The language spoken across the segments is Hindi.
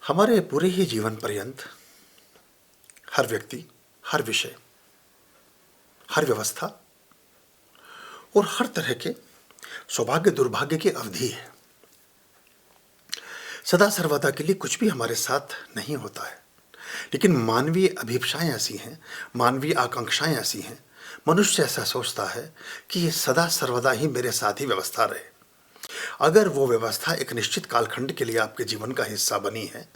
हमारे पूरे ही जीवन पर्यंत हर व्यक्ति, हर विषय, हर व्यवस्था और हर तरह के सौभाग्य दुर्भाग्य की अवधि है। सदा सर्वदा के लिए कुछ भी हमारे साथ नहीं होता है, लेकिन मानवीय अभिप्साएं ऐसी हैं, मानवीय आकांक्षाएं ऐसी हैं, मनुष्य ऐसा सोचता है कि ये सदा सर्वदा ही मेरे साथ ही व्यवस्था रहे। अगर वो व्यवस्था एक निश्चित कालखंड के लिए आपके जीवन का हिस्सा बनी है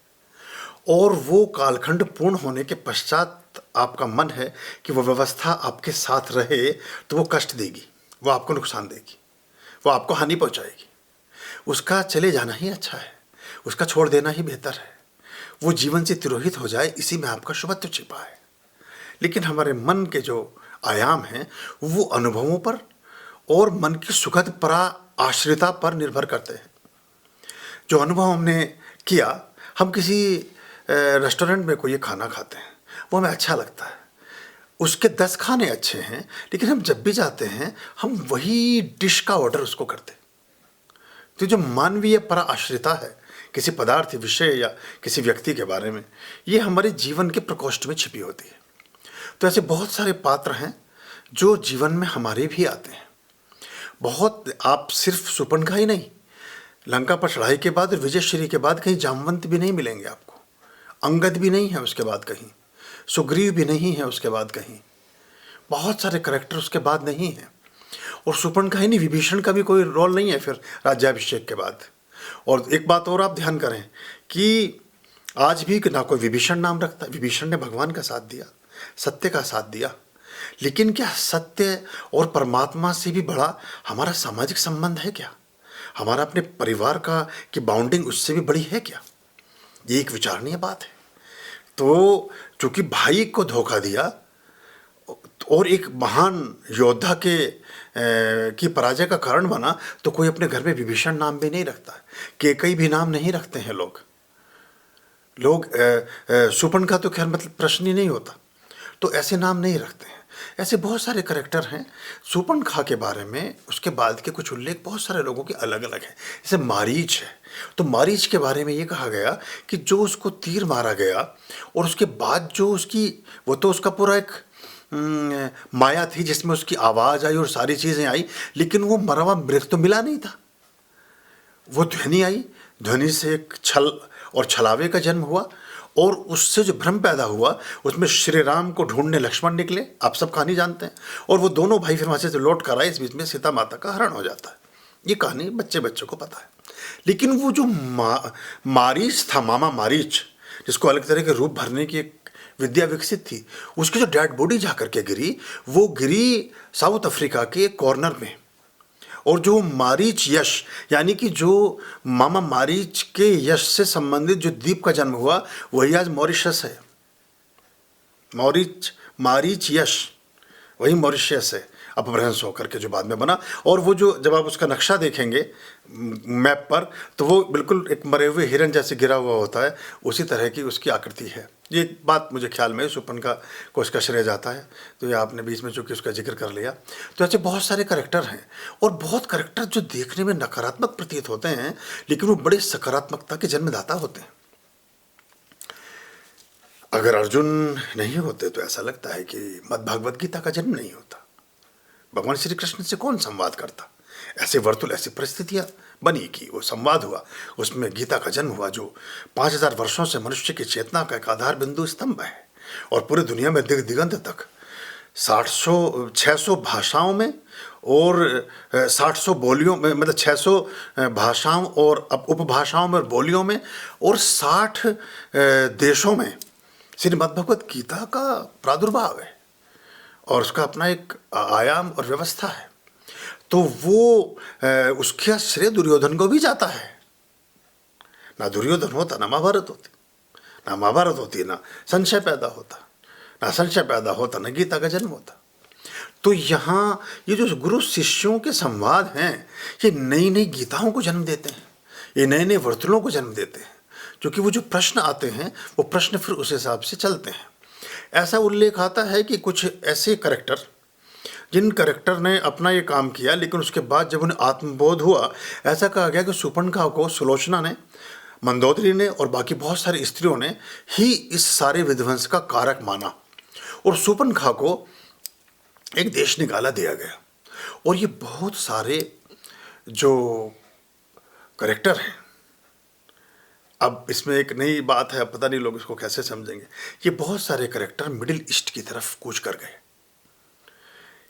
और वो कालखंड पूर्ण होने के पश्चात आपका मन है कि वो व्यवस्था आपके साथ रहे, तो वो कष्ट देगी, वो आपको नुकसान देगी, वो आपको हानि पहुंचाएगी। उसका चले जाना ही अच्छा है, उसका छोड़ देना ही बेहतर है। वो जीवन से तिरोहित हो जाए, इसी में आपका शुभत्व छिपा है। लेकिन हमारे मन के जो आयाम हैं वो अनुभवों पर और मन की सुखद परा आश्रिता पर निर्भर करते हैं। जो अनुभव हमने किया, हम किसी रेस्टोरेंट में कोई खाना खाते हैं, वो हमें अच्छा लगता है, उसके 10 खाने अच्छे हैं, लेकिन हम जब भी जाते हैं हम वही डिश का ऑर्डर उसको करते हैं। तो जो मानवीय परा आश्रिता है किसी पदार्थ, विषय या किसी व्यक्ति के बारे में, ये हमारे जीवन के प्रकोष्ठ में छिपी होती है। तो ऐसे बहुत सारे पात्र हैं जो जीवन में हमारे भी आते हैं। बहुत, आप सिर्फ सुपर्णखा ही नहीं, लंका पर चढ़ाई के बाद और विजयश्री के बाद कहीं जामवंत भी नहीं मिलेंगे आपको, अंगद भी नहीं है उसके बाद कहीं, सुग्रीव भी नहीं है उसके बाद कहीं, बहुत सारे करेक्टर उसके बाद नहीं हैं। और सुपर्णखा ही नहीं, विभीषण का भी कोई रोल नहीं है फिर राज्याभिषेक के बाद। और एक बात और आप ध्यान करें कि आज भी ना कोई विभीषण नाम रखता। विभीषण ने भगवान का साथ दिया, सत्य का साथ दिया, लेकिन क्या सत्य और परमात्मा से भी बड़ा हमारा सामाजिक संबंध है क्या? हमारा अपने परिवार का की बाउंडिंग उससे भी बड़ी है क्या? ये एक विचारणीय बात है। तो चूंकि भाई को धोखा दिया और एक महान योद्धा के की पराजय का कारण बना, तो कोई अपने घर में विभीषण नाम भी नहीं रखता है, केकई भी नाम नहीं रखते हैं लोग। सुपर्णखा तो खैर मतलब प्रश्न ही नहीं होता, तो ऐसे नाम नहीं रखते हैं। ऐसे बहुत सारे करेक्टर हैं सुपर्णखा के बारे में, उसके बाद के कुछ उल्लेख बहुत सारे लोगों के अलग अलग हैं। जैसे मारीच है, तो मारीच के बारे में ये कहा गया कि जो उसको तीर मारा गया और उसके बाद जो उसकी, वो तो उसका पूरा एक माया थी जिसमें उसकी आवाज़ आई और सारी चीज़ें आई, लेकिन वो मरा हुआ मृत तो मिला नहीं था। वो ध्वनि आई, ध्वनि से एक छल और छलावे का जन्म हुआ, और उससे जो भ्रम पैदा हुआ उसमें श्री राम को ढूंढने लक्ष्मण निकले, आप सब कहानी जानते हैं, और वो दोनों भाई फिर वहाँ से लौट कर आए, इस बीच में सीता माता का हरण हो जाता है। ये कहानी बच्चों को पता है। लेकिन वो जो मारीच था, मामा मारीच, जिसको अलग तरह के रूप भरने की एक विद्या विकसित थी, उसकी जो डेड बॉडी जा करके गिरी, वो गिरी साउथ अफ्रीका के कॉर्नर में। और जो मारीच यश, यानी कि जो मामा मारीच के यश से संबंधित जो द्वीप का जन्म हुआ, वही आज मॉरिशस है। मारीच यश वही मॉरिशस है, अपभ्रंश होकर के जो बाद में बना। और वो जो, जब आप उसका नक्शा देखेंगे मैप पर, तो वो बिल्कुल एक मरे हुए हिरन जैसे गिरा हुआ होता है, उसी तरह की उसकी आकृति है। ये बात मुझे ख्याल में सुपर्णखा को इसका श्रेय जाता है, तो ये आपने बीच में चूँकि उसका जिक्र कर लिया। तो ऐसे बहुत सारे करेक्टर हैं, और बहुत करेक्टर जो देखने में नकारात्मक प्रतीत होते हैं, लेकिन वो बड़े सकारात्मकता के जन्मदाता होते हैं। अगर अर्जुन नहीं होते तो ऐसा लगता है कि मद्भागवत गीता का जन्म नहीं होता। भगवान श्री कृष्ण से कौन संवाद करता? ऐसे वर्तुल, ऐसी परिस्थितियां बनी कि वो संवाद हुआ, उसमें गीता का जन्म हुआ, जो 5000 वर्षों से मनुष्य की चेतना का एक आधार बिंदु स्तंभ है, और पूरे दुनिया में दिगंत तक 600 भाषाओं में और 600 बोलियों में, मतलब 600 भाषाओं और उपभाषाओं में और बोलियों में और 60 देशों में श्रीमद्भगवत गीता का प्रादुर्भाव है, और उसका अपना एक आयाम और व्यवस्था है। तो वो उसका श्रेय दुर्योधन को भी जाता है। ना दुर्योधन होता ना महाभारत होती, ना महाभारत होती ना संशय पैदा होता, ना संशय पैदा होता ना गीता का जन्म होता। तो यहाँ ये जो गुरु शिष्यों के संवाद हैं, ये नई नई गीताओं को जन्म देते हैं, ये नए नए वर्तुलों को जन्म देते हैं, क्योंकि वो जो प्रश्न आते हैं वो प्रश्न फिर उस हिसाब से चलते हैं। ऐसा उल्लेख आता है कि कुछ ऐसे करेक्टर, जिन करेक्टर ने अपना ये काम किया, लेकिन उसके बाद जब उन्हें आत्मबोध हुआ, ऐसा कहा गया कि सुपर्णखा को सुलोचना ने मंदोदरी ने और बाकी बहुत सारी स्त्रियों ने ही इस सारे विध्वंस का कारक माना और शूर्पणखा को एक देश निकाला दिया गया। और ये बहुत सारे जो करेक्टर हैं, अब इसमें एक नई बात है, पता नहीं लोग इसको कैसे समझेंगे, ये बहुत सारे करेक्टर मिडिल ईस्ट की तरफ कूच कर गए।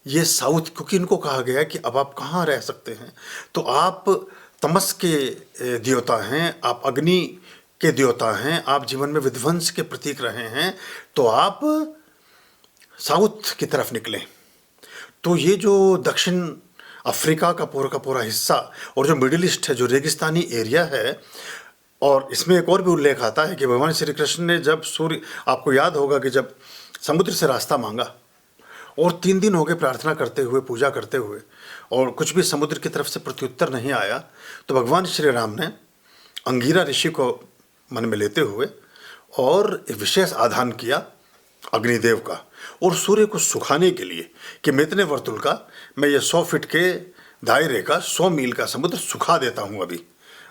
ये साउथ, क्योंकि इनको कहा गया कि अब आप कहाँ रह सकते हैं, तो आप तमस के देवता हैं, आप अग्नि के देवता हैं, आप जीवन में विध्वंस के प्रतीक रहे हैं, तो आप साउथ की तरफ निकलें। तो ये जो दक्षिण अफ्रीका का पूरा हिस्सा और जो मिडिल ईस्ट है, जो रेगिस्तानी एरिया है, और इसमें एक और भी उल्लेख आता है कि भगवान श्री कृष्ण ने जब सूर्य, आपको याद होगा कि जब समुद्र से रास्ता मांगा और 3 दिन हो गए प्रार्थना करते हुए, पूजा करते हुए, और कुछ भी समुद्र की तरफ से प्रत्युत्तर नहीं आया, तो भगवान श्री राम ने अंगीरा ऋषि को मन में लेते हुए और एक विशेष आधान किया अग्निदेव का, और सूर्य को सुखाने के लिए कि मैं इतने वर्तुल का, मैं ये 100 फीट के दायरे का 100 मील का समुद्र सुखा देता हूँ अभी,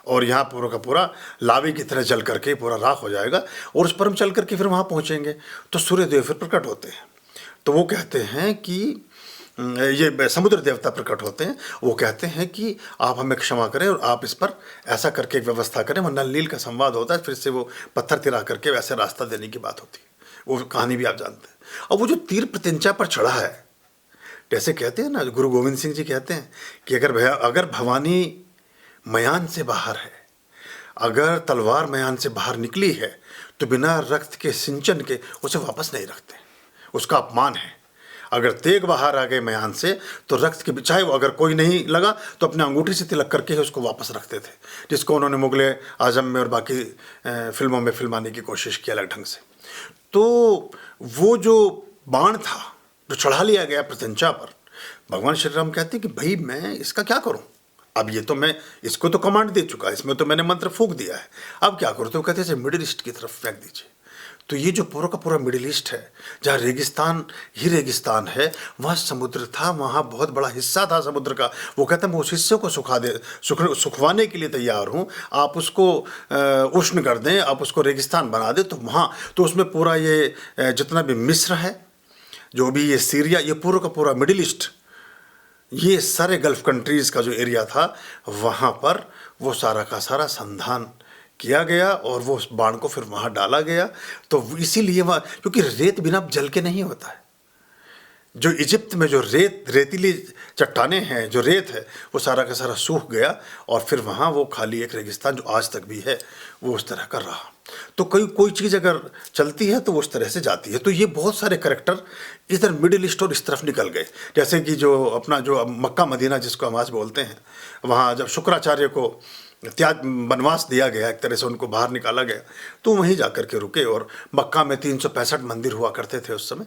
और यहाँ पूरा का पूरा लावे की तरह जल करके पूरा राख हो जाएगा, और उस पर हम चल करके फिर वहाँ पहुँचेंगे तो सूर्यदेव फिर प्रकट होते हैं। तो वो कहते हैं कि ये समुद्र देवता प्रकट होते हैं, वो कहते हैं कि आप हमें क्षमा करें और आप इस पर ऐसा करके एक व्यवस्था करें, वरना नील का संवाद होता है, फिर से वो पत्थर तिरा करके वैसे रास्ता देने की बात होती है। वो कहानी भी आप जानते हैं। अब वो जो तीर प्रत्यंचा पर चढ़ा है, जैसे कहते हैं ना, गुरु गोविंद सिंह जी कहते हैं कि अगर भवानी मयान से बाहर है, अगर तलवार मयान से बाहर निकली है, तो बिना रक्त के सिंचन के उसे वापस नहीं रखते, उसका अपमान है। अगर तेग बाहर आ गए मयान से, तो रक्त के, चाहे वो अगर कोई नहीं लगा तो अपने अंगूठी से तिलक करके ही उसको वापस रखते थे, जिसको उन्होंने मुगले आजम में और बाकी फिल्मों में फिल्माने की कोशिश की अलग ढंग से। तो वो जो बाण था जो चढ़ा लिया गया प्रत्यंचा पर, भगवान श्री राम कहते हैं कि भाई मैं इसका क्या करूं, अब ये तो मैं इसको तो कमांड दे चुका, इसमें तो मैंने मंत्र फूंक दिया है, अब क्या करूं। तो कहते हैं मिडिल ईस्ट की तरफ फेंक दीजिए। तो ये जो पूरा का पूरा मिडिल ईस्ट है, जहाँ रेगिस्तान ही रेगिस्तान है, वहाँ समुद्र था, वहाँ बहुत बड़ा हिस्सा था समुद्र का। वो कहते हैं मैं उस हिस्से को सुखवाने के लिए तैयार हूँ, आप उसको उष्ण कर दें, आप उसको रेगिस्तान बना दें, तो वहाँ तो उसमें पूरा ये जितना भी मिस्र है, जो भी ये सीरिया, ये पूरा का पूरा मिडिल ईस्ट, ये सारे गल्फ कंट्रीज़ का जो एरिया था, वहाँ पर वो सारा का सारा संधान किया गया और वो उस बाण को फिर वहाँ डाला गया। तो इसीलिए वहाँ, क्योंकि रेत बिना जल के नहीं होता है। जो इजिप्त में जो रेतीली चट्टानें हैं, जो रेत है, वो सारा का सारा सूख गया और फिर वहाँ वो खाली एक रेगिस्तान जो आज तक भी है वो उस तरह का रहा। तो कोई चीज़ अगर चलती है तो वो उस तरह से जाती है। तो ये बहुत सारे करैक्टर इधर मिडिल ईस्ट और इस तरफ निकल गए। जैसे कि जो अपना जो मक्का मदीना जिसको हम आज बोलते हैं, वहाँ जब शुक्राचार्य को त्याग वनवास दिया गया, एक तरह से उनको बाहर निकाला गया, तो वहीं जा कर के रुके। और मक्का में 365 मंदिर हुआ करते थे उस समय,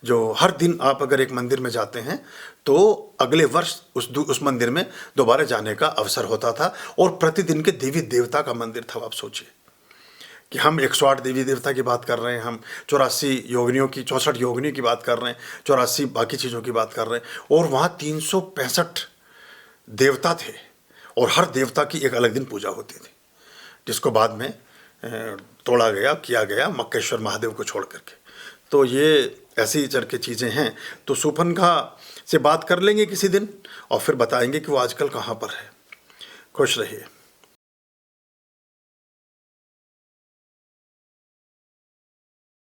जो हर दिन आप अगर एक मंदिर में जाते हैं तो अगले वर्ष उस मंदिर में दोबारा जाने का अवसर होता था। और प्रतिदिन के देवी देवता का मंदिर था। आप सोचिए कि हम 108 देवी देवता की बात कर रहे हैं, हम 84 योगिनियों की, 64 योगिनियों की बात कर रहे हैं, 84 बाकी चीज़ों की बात कर रहे हैं, और वहाँ 365 देवता थे और हर देवता की एक अलग दिन पूजा होती थी, जिसको बाद में तोड़ा गया, किया गया मक्केश्वर महादेव को छोड़ करके। तो ये ऐसी चर की चीज़ें हैं। तो शूर्पणखा से बात कर लेंगे किसी दिन और फिर बताएंगे कि वो आजकल कहाँ पर है। खुश रहिए।